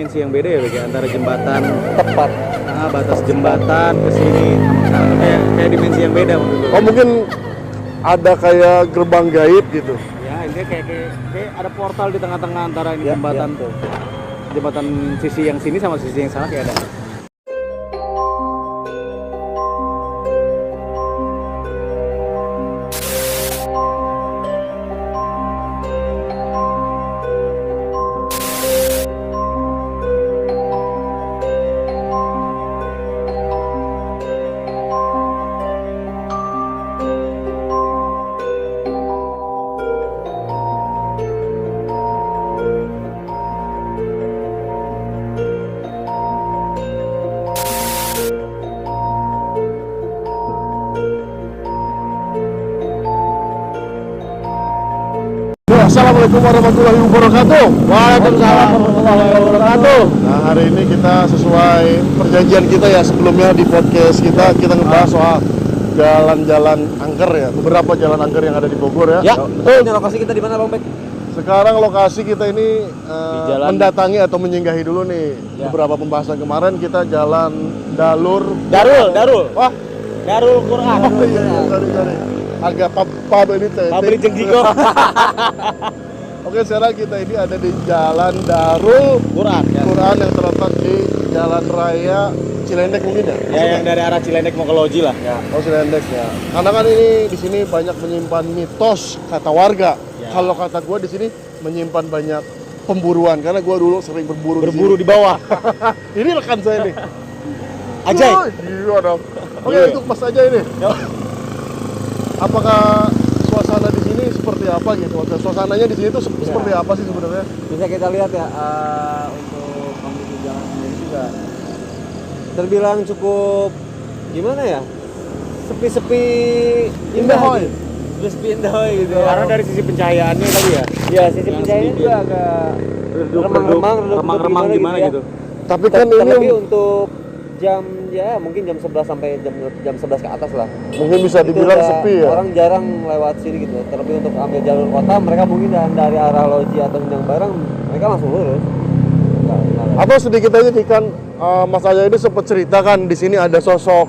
dimensi yang beda ya, Bek, ya? Antara jembatan Tepat. batas jembatan ke sini sama sekarang tuh kayak dimensi yang beda menurut gue. Oh mungkin ada kayak gerbang gaib gitu. Ya, intinya kayak ada portal di tengah-tengah antara ini Ya, jembatan ya, betul. jembatan sisi yang sini sama sisi yang sana kayak ada. Assalamualaikum warahmatullahi wabarakatuh. Waalaikumsalam warahmatullahi wabarakatuh. Nah hari ini kita sesuai perjanjian kita ya sebelumnya di podcast kita ngebahas soal jalan-jalan angker ya, beberapa jalan angker yang ada di Bogor ya. Ya, betul. Ini lokasi kita di mana, Bang Bek? Sekarang lokasi kita ini jalan- mendatangi atau menyinggahi dulu nih Ya. beberapa pembahasan kemarin. Kita jalan Darul Wah, Darul Quran. Oh iya, sorry. Agak pub ini teh. Pabrik Jenggiko. Oke, sekarang kita ini ada di Jalan Darul Quran ya. Quran yang terletak di Jalan Raya Cilendek mungkin ya? Ya, yang dari arah Cilendek mau ke Loji lah. Ya, oh Cilendek ya. Karena kan ini di sini banyak menyimpan mitos kata warga. Ya. Kalau kata gua di sini menyimpan banyak pemburuan karena gua dulu sering berburu Berburu di bawah. Ini rekan saya nih. Ajay. Oh, iya dong. Oke, Iya. untuk Mas aja ini. Apakah suasana di sini seperti apa gitu? Suasananya di sini tuh seperti apa sih sebenarnya? Bisa kita lihat ya, untuk kondisi jalan sendiri juga terbilang cukup gimana ya? Sepi-sepi indah. Indahoy. Gitu. Sepi indahoy gitu ya. Karena dari sisi pencahayaannya kali ya. Iya, sisi yang pencahayaannya sedikit juga agak redup-redup, remang-remang, remang-remang gimana gitu. Tapi kan Terlebih ini untuk jam ya mungkin jam 11 sampai jam 11 ke atas lah. mungkin bisa Itu dibilang udah sepi ya. Orang jarang lewat sini gitu. Terlebih untuk ambil jalur kota, mereka mungkin dari arah Loji atau Minang Barang, mereka langsung lurus. Nggak lewat. Atau sedikit aja nih kan Mas Aja ini sempat cerita kan di sini ada sosok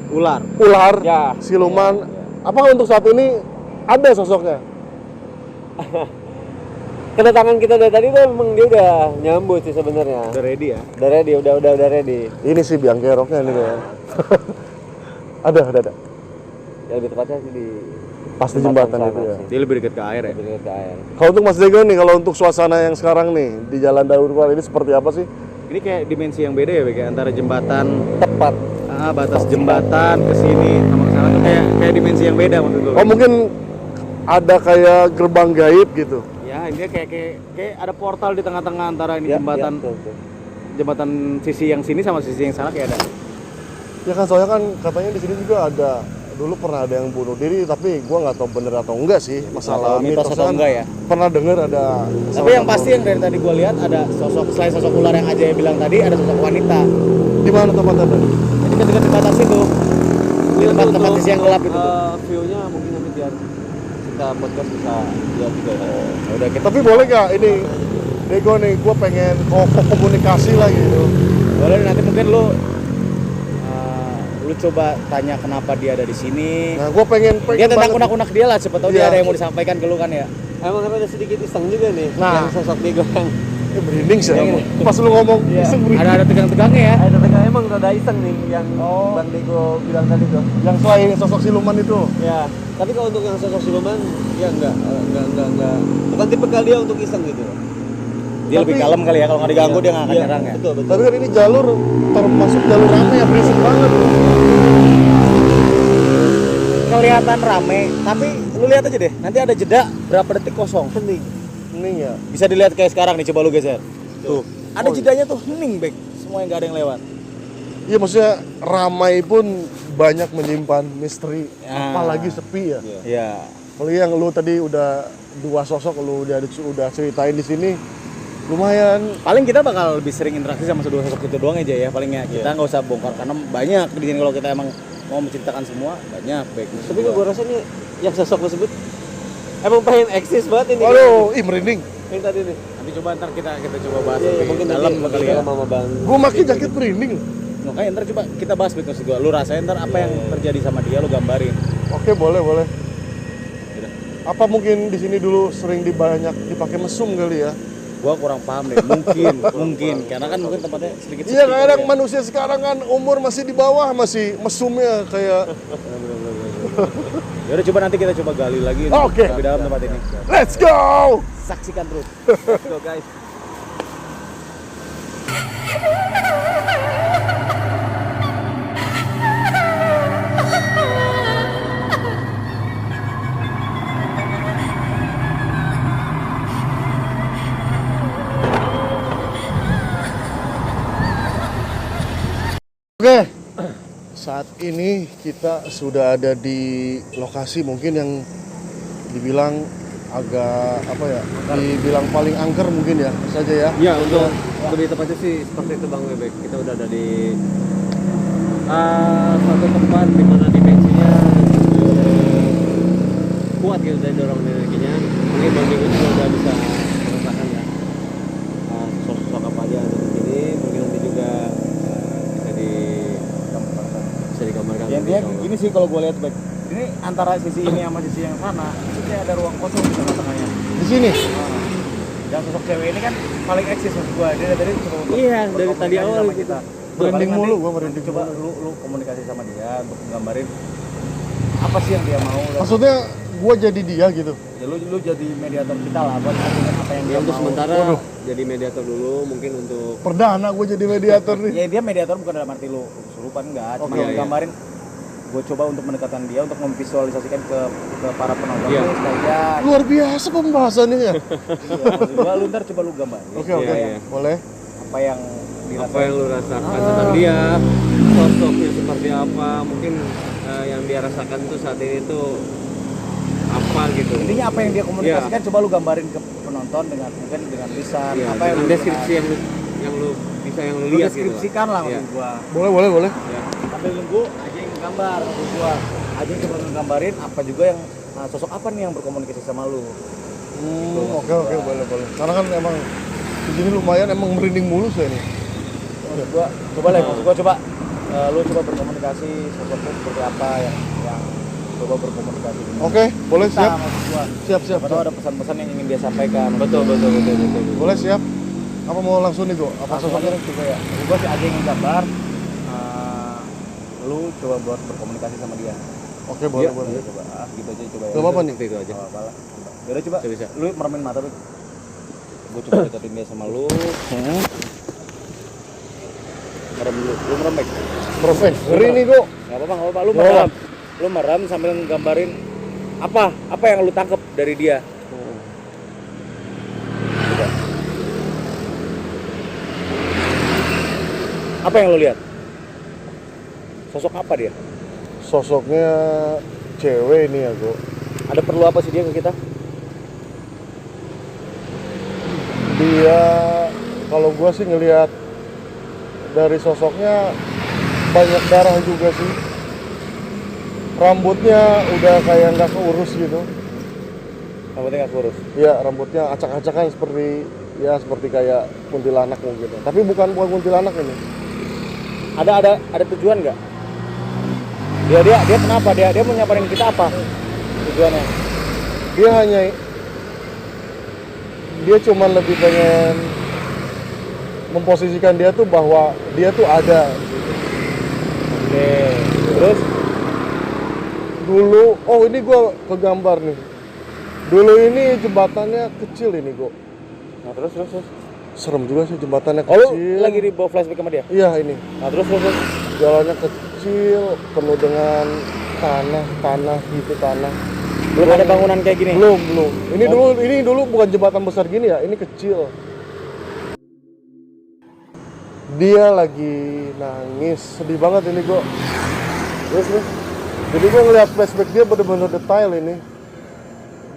Ular. ular, Ya. siluman. Apakah untuk saat ini ada sosoknya? Kedatangan kita dari tadi tuh memang dia udah nyambut sih sebenarnya. Udah ready ya. Udah ready, udah ready. Ini sih biang keroknya nih ya. ada. Ya lebih tepatnya sih di Pasti jembatan sana itu ya. sih. Dia lebih dekat ke air ya. Lebih dekat ke air. Kalau untuk Mas Dego nih, kalau untuk suasana yang sekarang nih di Jalan Daur Kuala ini seperti apa sih? Ini kayak dimensi yang beda ya, Bek, ya? Antara jembatan Tepat. batas jembatan ke sini sama ke sana tuh kayak dimensi yang beda menurut gue. Oh mungkin ada kayak gerbang gaib gitu. Ya, intinya kayak ada portal di tengah-tengah antara ini Ya, jembatan ya, betul. jembatan sisi yang sini sama sisi yang sana kayak ada. Ya kan soalnya kan katanya di sini juga ada dulu pernah ada yang bunuh diri, tapi gua nggak tahu bener atau enggak sih masalah Mitos mitosnya atau kan. enggak ya. Pernah dengar ada. Tapi yang pasti yang dari tadi gue lihat ada selain sosok ular yang Ajay bilang tadi, ada sosok wanita. Di mana tempatnya tadi? Jadi dekat jembatan situ. Di tempat sisi yang gelap itu tuh. View-nya mungkin nanti biar kita podcast bisa lihat juga ya. Ya udah kita Tapi boleh nggak ini Dego nih, gua pengen komunikasi lah gitu. boleh nanti mungkin lu coba tanya kenapa dia ada di sini. Nah, gua pengen Dia tentang banget. unak-unak dia lah, siapa tahu Iya. dia ada yang mau disampaikan ke lu kan ya. Emang kan ada sedikit iseng juga nih, Nah. yang sosok Diego yang Merinding sih. Iya. Pas lu ngomong Iya. iseng merinding. Ada tegang-tegangnya ya. ada tengah emang ada iseng nih yang Bang Diego bilang tadi tuh. Yang selain sosok siluman itu. Ya, tapi kalau untuk yang sosok siluman, ya enggak. Bukan tipe kali dia untuk iseng gitu. Dia lebih kalem kali ya, kalau nggak diganggu dia nggak akan Iya, nyerang ya. Betul. Tapi kan ini jalur termasuk jalur rame ya, berisik banget. Kelihatan rame, tapi lu lihat aja deh, nanti ada jeda berapa detik kosong. Hening. Ini ya. Bisa dilihat kayak sekarang nih, coba lu geser. Tuh, ada Oh, iya. jedanya tuh hening, Bek. Semua yang nggak ada yang lewat. Iya maksudnya ramai pun banyak menyimpan misteri, Ya. apalagi sepi ya. Iya. Apalagi yang lu tadi udah dua sosok lu udah ceritain di sini, lumayan. Paling kita bakal lebih sering interaksi sama kedua sosok itu doang aja ya. Palingnya kita nggak usah bongkar karena banyak di sini kalau kita emang mau menceritakan semua banyak, Bek. Tapi gue rasa nih yang sosok tersebut emang pengen eksis banget ini. Waduh, ih merinding. Yang tadi nih. Nanti coba ntar kita coba bahas Iya, lebih mungkin dalam nanti kali ya. dalam sama Bang. Gue makin jaket merinding. Makanya ntar coba kita bahas maksud gua. Lu rasain ntar apa yang terjadi sama dia, lu gambarin. Oke, boleh. Yaudah. Apa mungkin di sini dulu sering dipakai mesum kali ya? Gua kurang paham deh. Mungkin karena kan mungkin tempatnya sedikit Iya, kadang manusia sekarang kan umur masih di bawah, masih mesumnya kayak Ya udah coba nanti kita coba gali lagi Oke. lebih dalam tempat ini. let's go. Saksikan terus. Let's go guys. Oke, saat ini kita sudah ada di lokasi mungkin yang dibilang agak apa ya, dibilang paling angker mungkin ya saja ya. Ya, untuk lebih tepatnya sih seperti itu Bang Bebek. Kita udah ada di suatu tempat di mana dimensinya kuat gitu dari dorong energinya. Mungkin Bang Bebek juga udah bisa merasakan ya sosok apa aja ada di sini. Mungkin nanti juga bisa digambarkan. Ya dia gini sih kalau gue lihat baik. Ini antara sisi ini sama sisi yang sana, itu kayak ada ruang kosong di tengah-tengahnya. Di sini. Yang sosok cewek ini kan paling eksis maksud gue. Dia dari coba untuk Iya, dari berkomunikasi tadi awal sama gitu. kita. Merinding Paling mulu, nanti gua merinding coba lu komunikasi sama dia untuk nggambarin apa sih yang dia mau. Maksudnya gue jadi dia gitu. Ya lu jadi mediator kita lah buat ngomongin apa yang dia Ya untuk mau. sementara Waduh. jadi mediator dulu mungkin untuk Perdana gue jadi mediator nih. Ya dia mediator bukan dalam arti lu kesurupan enggak, cuma Iya, iya. gambarin. Gue coba untuk mendekatkan dia untuk memvisualisasikan ke para penonton Iya. sekalian. Luar biasa pembahasannya ya. Iya, maksud gua lu ntar coba lu gambarin. Oke, Iya, iya. boleh. Apa yang apa yang lu rasakan Ah. tentang dia, sosoknya seperti apa, mungkin yang dia rasakan tuh saat ini tuh apa gitu. Intinya apa yang dia komunikasikan coba lu gambarin ke penonton dengan mungkin dengan lisan. Iya, apa yang dengan lu deskripsi yang lu bisa yang lu lu lihat gitu. deskripsikan lah Iya. maksud gua. Boleh. Ya. Sambil nunggu aja yang gambar maksud gua. Aja coba ngegambarin apa juga yang sosok apa nih yang berkomunikasi sama lu. Oke, boleh. Karena kan emang di sini lumayan emang merinding mulu saya nih. Maksud gua coba lah maksud gua coba lu coba berkomunikasi sosoknya seperti apa yang coba berkomunikasi dengan Oke, boleh kita, siap. maksud gua. Siap. Siapa tahu ada pesan-pesan yang ingin dia sampaikan. Betul. Boleh siap. Apa mau langsung nih, Go? Apa Sosoknya sosoknya? juga ya. Gua sih aja yang gambar. Lu coba buat berkomunikasi sama dia. Oke, boleh. Iya, coba. Gitu aja coba ya. Gak apa-apa nih. Itu aja. Gak apa-apa lah. Yaudah coba. Bisa. Lu meremin mata lu. Gua coba deketin dia sama lu. Merem dulu. Lu merem baik. Profe, ngeri nih, Go. Gak apa-apa. Lu merem. Lu merem sambil nggambarin apa yang lu tangkep dari dia. Coba. Apa yang lu lihat? Sosok apa dia? Sosoknya cewek ini ya, Go. Ada perlu apa sih dia ke kita? Dia, kalau gua sih ngelihat dari sosoknya banyak darah juga sih. Rambutnya udah kayak nggak keurus gitu. Rambutnya nggak kurus. Iya, rambutnya acak-acakan seperti kayak kuntilanak mungkin. Tapi bukan kuntilanak ini. Ada tujuan nggak? Dia kenapa? Dia mau nyamperin kita apa? Tujuannya? Dia cuman lebih pengen memposisikan dia tuh bahwa dia tuh ada. Oke. Terus? Dulu, ini gua kegambar nih. Dulu ini jembatannya kecil ini, Go. Nah terus. Serem juga sih jembatannya Oh, lu kecil. lagi di bawa flashback sama dia? Iya ini. Nah terus. Jalannya kecil, penuh dengan tanah gitu. Belum ada bangunan kayak gini? Belum. Ini dulu bukan jembatan besar gini ya, ini kecil. Dia lagi nangis, sedih banget ini, Go. Terus. Jadi gue ngeliat flashback dia bener-bener detail ini.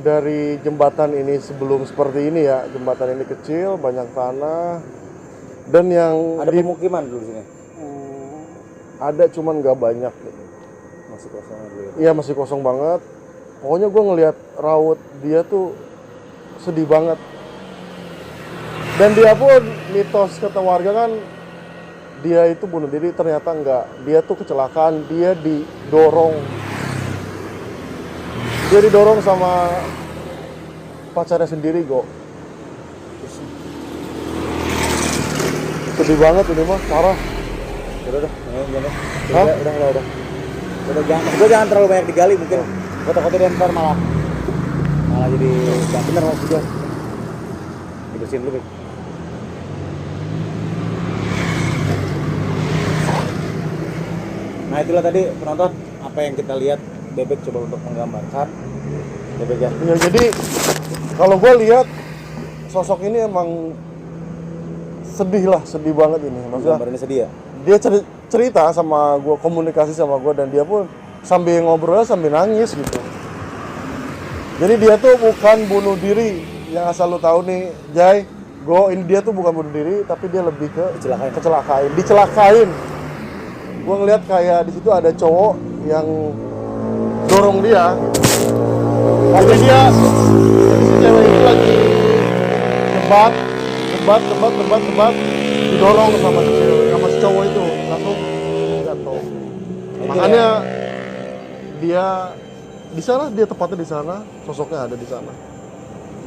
Dari jembatan ini sebelum seperti ini ya, jembatan ini kecil, banyak tanah. Dan yang Ada pemukiman dulu sini? ada cuman nggak banyak gitu. Masih kosong dulu ya? Iya masih kosong banget. Pokoknya gue ngeliat raut dia tuh sedih banget. Dan dia pun mitos kata warga kan dia itu bunuh diri, ternyata enggak. Dia tuh kecelakaan, dia didorong sama pacarnya sendiri kok. Sedih banget ini mah, parah. Udah. Hah? Udah. Udah jangan terlalu banyak digali mungkin. Foto-foto dia ntar malah jadi nggak bener maksud gue. Dibersihin dulu, Bek. Nah itulah tadi penonton apa yang kita lihat Bebek coba untuk menggambarkan Bebek ya. Ya jadi kalau gue lihat sosok ini emang sedih banget ini. Maksudnya Gambar ini sedih ya. dia cerita sama gue, komunikasi sama gue, dan dia pun sambil ngobrol sambil nangis gitu. Jadi dia tuh bukan bunuh diri, yang asal lu tahu nih Jai, ini dia tuh bukan bunuh diri, tapi dia lebih ke dicelakain. Gue ngeliat kayak di situ ada cowok yang dorong dia. Tapi dia, jadi si cewek itu lagi debat, didorong sama si cowok itu, langsung jatuh. Makanya dia di sana, dia tepatnya di sana, sosoknya ada di sana.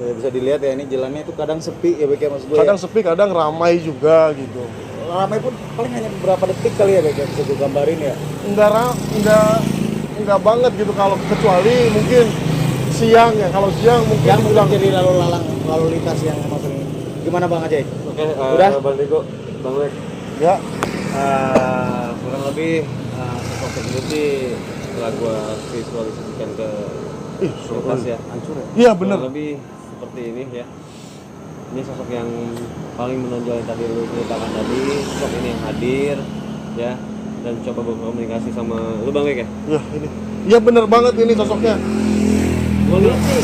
Ya, bisa dilihat ya ini jalannya itu kadang sepi ya Bek ya maksud gue. Kadang sepi, kadang ramai juga gitu. Ramai pun paling hanya beberapa detik kali ya Bek ya bisa gue gambarin ya. Enggak banget gitu, kalau kecuali mungkin siang ya. Kalau siang mungkin Yang mungkin jadi lalu lintas yang maksudnya. Gimana Bang Ajay? Oke, Udah? Bang Riko, Bang Lek. ya. Kurang lebih sosok tersebut sih setelah gua visualisasikan ke atas ya. Hancur ya. Iya bener. Kurang lebih seperti ini ya. Ini sosok yang paling menonjol yang tadi lu ceritakan tadi, sosok ini yang hadir ya, dan coba berkomunikasi sama lu Bang Lek ya. Ya ini. Iya bener banget ini sosoknya. Gua lihat sih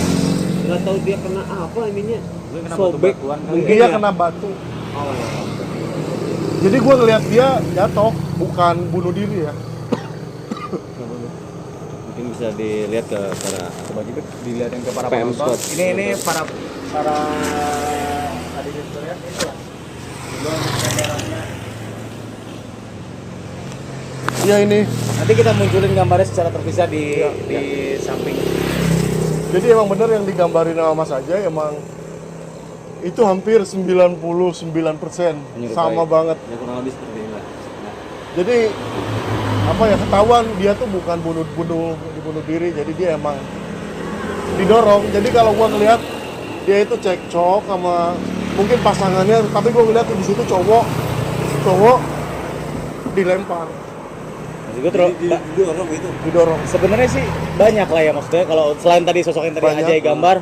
nggak tahu dia kena apa ininya. Kena Sobek batu-batuan kali Mungkin ya. dia kena batu. Oh, ya. Jadi gue ngeliat dia jatuh, bukan bunuh diri ya. Mungkin bisa dilihat ke para Coba juga dilihat yang ke para PM penonton. Squad. Ini para tadi kita lihat ini ya. Belum kameranya. Iya ini. Nanti kita munculin gambarnya secara terpisah di samping. Jadi emang bener yang digambarin sama Mas Ajay, emang itu hampir 99% sama banget. Ya kurang lebih seperti ini lah. Jadi apa ya, ketahuan dia tuh bukan dibunuh diri, jadi dia emang didorong. Jadi kalau gua ngelihat dia itu cekcok sama mungkin pasangannya, tapi gua ngeliat di situ cowok dilempar, Maksud gue terus Didorong itu. didorong. sebenarnya sih banyak lah ya maksudnya kalau selain tadi sosok yang tadi Banyak. Ajay gambar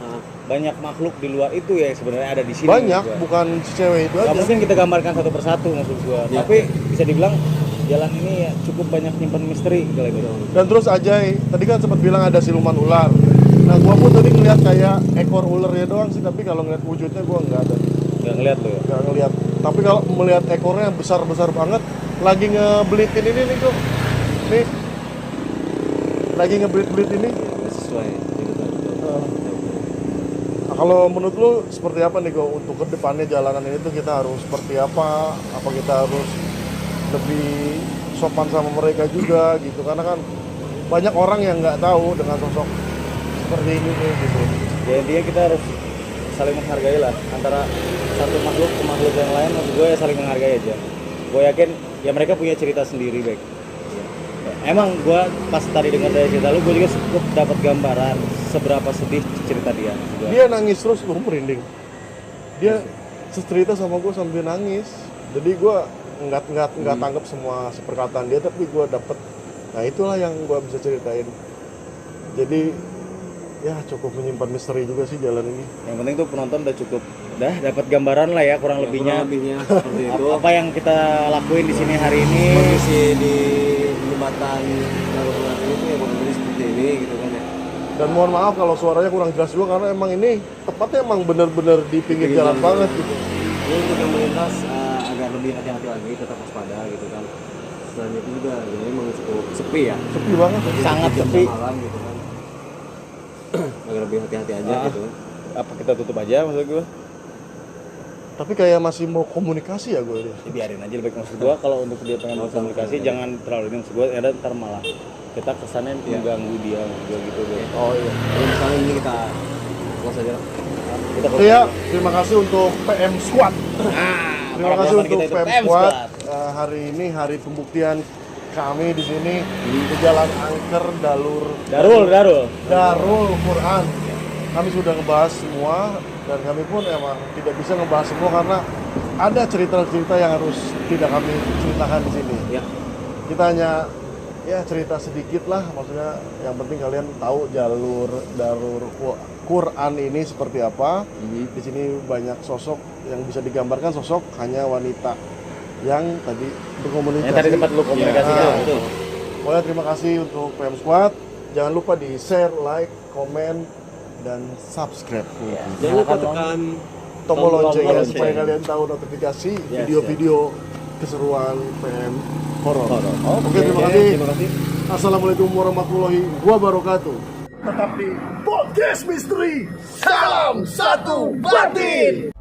banyak makhluk di luar itu ya sebenarnya ada di sini. Banyak, juga. bukan si cewek itu Gak aja. mungkin kita gambarkan satu persatu maksud gua. Ya. Tapi bisa dibilang jalan ini ya cukup banyak nyimpen misteri kali gitu. Dan terus Ajay tadi kan sempat bilang ada siluman ular. Nah gua pun tadi ngeliat kayak ekor ularnya doang sih, tapi kalau ngeliat wujudnya gua nggak ada. Gak ngeliat lo ya. Nggak ngeliat. Tapi kalau melihat ekornya besar banget, lagi ngebelitin ini nih kok. Nih. Lagi ngebelit ini. Sesuai. Nah, kalau menurut lu seperti apa nih kok untuk kedepannya jalanan ini tuh kita harus seperti apa? Apa kita harus lebih sopan sama mereka juga gitu? Karena kan banyak orang yang nggak tahu dengan sosok seperti ini nih gitu. Ya intinya kita harus saling menghargai lah antara satu makhluk ke makhluk yang lain. Maksud gue ya saling menghargai aja. Gue yakin ya mereka punya cerita sendiri baik. Emang gue pas tadi dengar dari cerita lu, gue juga cukup dapat gambaran seberapa sedih cerita dia. Dia nangis terus, gue merinding. Dia cerita sama gue sambil nangis. Jadi gue nggak tanggap semua perkataan dia, tapi gue dapet. Nah itulah yang gue bisa ceritain. Jadi ya cukup menyimpan misteri juga sih jalan ini. Yang penting tuh penonton udah cukup dapat gambaran lah ya kurang lebihnya. Seperti itu. Apa yang kita lakuin di sini hari ini. Kondisi di jembatan Darurat itu ya kurang lebih seperti ini gitu kan ya. Dan mohon maaf kalau suaranya kurang jelas juga, karena emang ini tepatnya emang bener-bener di pinggir jalan banget gitu. Ini untuk yang melintas agar lebih hati-hati lagi, tetap waspada gitu kan. Selain itu juga ini memang cukup sepi ya. Sepi banget. Sangat Jam sepi. malam gitu kan. Agar lebih hati-hati aja gitu kan. Apa kita tutup aja maksud gue? Tapi kayak masih mau komunikasi ya gue. Ya, biarin aja lebih baik. Maksud gua kalau untuk dia pengen berkomunikasi jangan terlalu ini. Maksud gua ada ntar malah kita kesannya mengganggu dia gua gitu gua. Oh iya. Kalau misalnya ini kita close aja lah. Kita Iya, terima kasih untuk PM Squad. Terima kasih untuk PM Squad. Hari ini hari pembuktian kami di sini di Jalan Angker Darul Quran. Kami sudah ngebahas semua dan kami pun emang tidak bisa ngebahas semua karena ada cerita-cerita yang harus tidak kami ceritakan di sini. Ya. Kita hanya ya cerita sedikit lah, maksudnya yang penting kalian tahu jalur Darul Quran ini seperti apa. Di sini banyak sosok yang bisa digambarkan, sosok hanya wanita yang tadi berkomunikasi. Yang tadi tempat lu komunikasi Ya, ya, betul. Pokoknya terima kasih untuk PM Squad. Jangan lupa di share, like, komen, dan subscribe. Jangan lupa tekan Tombol loncengnya lonceng. supaya kalian tahu notifikasi Yes, video-video keseruan PM Horor. Oke, Terima kasih. Terima kasih. Assalamualaikum warahmatullahi wabarakatuh. Tetap di Podcast Misteri. Salam satu batin.